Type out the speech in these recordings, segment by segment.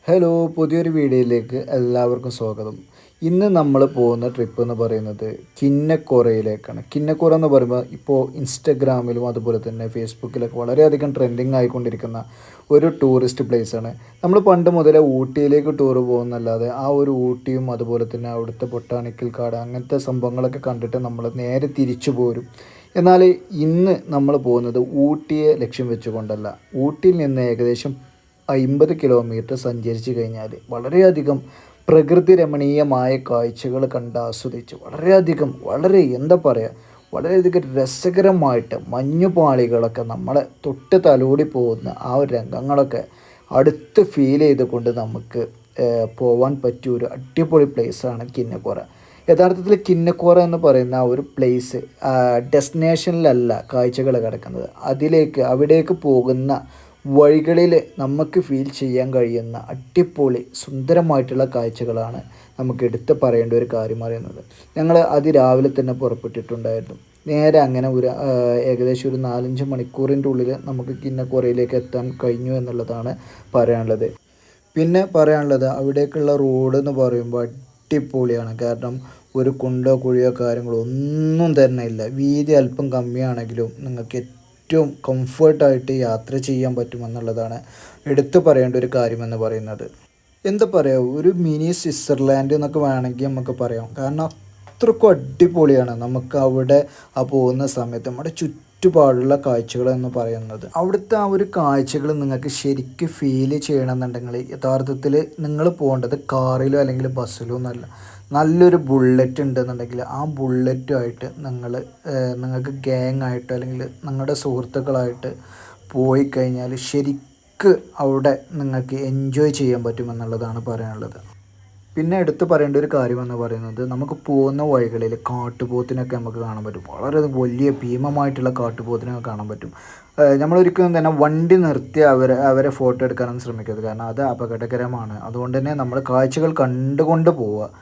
Hello, പുതിയൊരു വീഡിയോയിലേക്ക് എല്ലാവർക്കും സ്വാഗതം. ഇന്ന് നമ്മൾ പോകുന്ന ട്രിപ്പ് എന്ന് പറയുന്നത് കിന്നക്കോറയിലേക്കാണ്. കിന്നക്കോറ എന്ന് പറയുമ്പോൾ ഇപ്പോൾ ഇൻസ്റ്റഗ്രാമിലും അതുപോലെ തന്നെ ഫേസ്ബുക്കിലൊക്കെ വളരെയധികം ട്രെൻഡിങ് ആയിക്കൊണ്ടിരിക്കുന്ന ഒരു ടൂറിസ്റ്റ് പ്ലേസാണ്. നമ്മൾ പണ്ട് മുതലേ ഊട്ടിയിലേക്ക് ടൂർ പോകുന്നല്ലാതെ ആ ഒരു ഊട്ടിയും അതുപോലെ തന്നെ അവിടുത്തെ ബൊട്ടാണിക്കൽ ഗാർഡൻ അങ്ങനത്തെ സംഭവങ്ങളൊക്കെ കണ്ടിട്ട് നമ്മൾ നേരെ തിരിച്ചു പോരും. എന്നാൽ ഇന്ന് നമ്മൾ പോകുന്നത് ഊട്ടിയെ ലക്ഷ്യം വെച്ചുകൊണ്ടല്ല. ഊട്ടിയിൽ നിന്ന് ഏകദേശം 50 കിലോമീറ്റർ സഞ്ചരിച്ച് കഴിഞ്ഞാൽ വളരെയധികം പ്രകൃതി രമണീയമായ കാഴ്ചകൾ കണ്ട് ആസ്വദിച്ച് വളരെ എന്താ പറയുക, വളരെയധികം രസകരമായിട്ട് മഞ്ഞുപാളികളൊക്കെ നമ്മളെ തൊട്ട് തലോടി പോകുന്ന ആ ഒരു രംഗങ്ങളൊക്കെ അടുത്ത് ഫീൽ ചെയ്തുകൊണ്ട് നമുക്ക് പോവാൻ പറ്റിയ ഒരു അടിപൊളി പ്ലേസാണ് കിന്നക്കോറ. യഥാർത്ഥത്തിൽ കിന്നക്കോറ എന്ന് പറയുന്ന ആ ഒരു പ്ലേസ് ഡെസ്റ്റിനേഷനിലല്ല കാഴ്ചകൾ കിടക്കുന്നത്. അവിടേക്ക് പോകുന്ന വഴികളിൽ നമുക്ക് ഫീൽ ചെയ്യാൻ കഴിയുന്ന അടിപൊളി സുന്ദരമായിട്ടുള്ള കാഴ്ചകളാണ് നമുക്ക് എടുത്ത് പറയേണ്ട ഒരു കാര്യം അറിയുന്നത്. ഞങ്ങൾ അതിരാവിലെ തന്നെ പുറപ്പെട്ടിട്ടുണ്ടായിരുന്നു. നേരെ അങ്ങനെ ഏകദേശം ഒരു 4-5 മണിക്കൂറിൻ്റെ ഉള്ളിൽ നമുക്ക് കിന്നക്കോറയിലേക്ക് എത്താൻ കഴിഞ്ഞു എന്നുള്ളതാണ് പറയാനുള്ളത്. പിന്നെ പറയാനുള്ളത് അവിടേക്കുള്ള റോഡ് എന്ന് പറയുമ്പോൾ അടിപൊളിയാണ്. കാരണം ഒരു കുണ്ടോ കുഴിയോ കാര്യങ്ങളോ ഒന്നും തന്നെ ഇല്ല. വീതി അല്പം കമ്മിയാണെങ്കിലും നിങ്ങൾക്ക് ഏറ്റവും കംഫർട്ടായിട്ട് യാത്ര ചെയ്യാൻ പറ്റുമെന്നുള്ളതാണ് എടുത്തു പറയേണ്ട ഒരു കാര്യമെന്ന് പറയുന്നത്. എന്താ പറയുക, ഒരു മിനി സ്വിറ്റ്സർലാൻഡ് എന്നൊക്കെ വേണമെങ്കിൽ നമുക്ക് പറയാം. കാരണം അത്രക്കും അടിപൊളിയാണ് നമുക്ക് അവിടെ പോകുന്ന സമയത്ത് നമ്മുടെ ചുറ്റുപാടുള്ള കാഴ്ചകൾ എന്ന് പറയുന്നത്. അവിടുത്തെ ആ ഒരു കാഴ്ചകൾ നിങ്ങൾക്ക് ശരിക്കും ഫീൽ ചെയ്യണമെന്നുണ്ടെങ്കിൽ യഥാർത്ഥത്തിൽ നിങ്ങൾ പോകേണ്ടത് കാറിലോ അല്ലെങ്കിൽ ബസ്സിലോ എന്നല്ല. നല്ലൊരു ബുള്ളറ്റ് ഉണ്ടെന്നുണ്ടെങ്കിൽ ആ ബുള്ളറ്റുമായിട്ട് നിങ്ങൾക്ക് ഗ്യാങ് ആയിട്ടോ അല്ലെങ്കിൽ നിങ്ങളുടെ സുഹൃത്തുക്കളായിട്ട് പോയി കഴിഞ്ഞാൽ ശരിക്ക് അവിടെ നിങ്ങൾക്ക് എൻജോയ് ചെയ്യാൻ പറ്റുമെന്നുള്ളതാണ് പറയാനുള്ളത്. പിന്നെ എടുത്ത് പറയേണ്ട ഒരു കാര്യമെന്ന് പറയുന്നത് നമുക്ക് പോകുന്ന വഴികളിൽ കാട്ടുപോത്തിനൊക്കെ നമുക്ക് കാണാൻ പറ്റും. വളരെ വലിയ ഭീമമായിട്ടുള്ള കാട്ടുപോത്തിനൊക്കെ കാണാൻ പറ്റും. നമ്മളൊരിക്കലും തന്നെ വണ്ടി നിർത്തി അവരെ ഫോട്ടോ എടുക്കാനൊന്നും ശ്രമിക്കരുത്. കാരണം അത് അപകടകരമാണ്. അതുകൊണ്ട് തന്നെ നമ്മൾ കാഴ്ചകൾ കണ്ടുകൊണ്ട് പോവുക.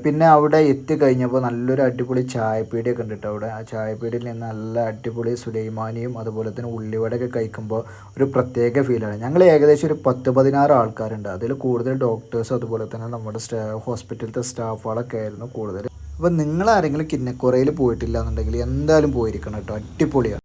പിന്നെ അവിടെ എത്തിക്കഴിഞ്ഞപ്പോൾ നല്ലൊരു അടിപൊളി ചായപ്പീടിയൊക്കെ ഉണ്ട് കേട്ടോ അവിടെ. ആ ചായപ്പീടിയിൽ നിന്ന് നല്ല അടിപൊളി സുലൈമാനിയും അതുപോലെ തന്നെ ഉള്ളിവടയൊക്കെ കഴിക്കുമ്പോൾ ഒരു പ്രത്യേക ഫീലാണ്. ഞങ്ങൾ ഏകദേശം ഒരു 10-16 ആൾക്കാരുണ്ട്. അതിൽ കൂടുതൽ ഡോക്ടേഴ്സും അതുപോലെ തന്നെ നമ്മുടെ ഹോസ്പിറ്റലിലത്തെ സ്റ്റാഫുകളൊക്കെ ആയിരുന്നു കൂടുതൽ. അപ്പോൾ നിങ്ങളാരെങ്കിലും കിന്നക്കോറയിൽ പോയിട്ടില്ല എന്നുണ്ടെങ്കിൽ എന്തായാലും പോയിരിക്കണം കേട്ടോ, അടിപൊളിയാണ്.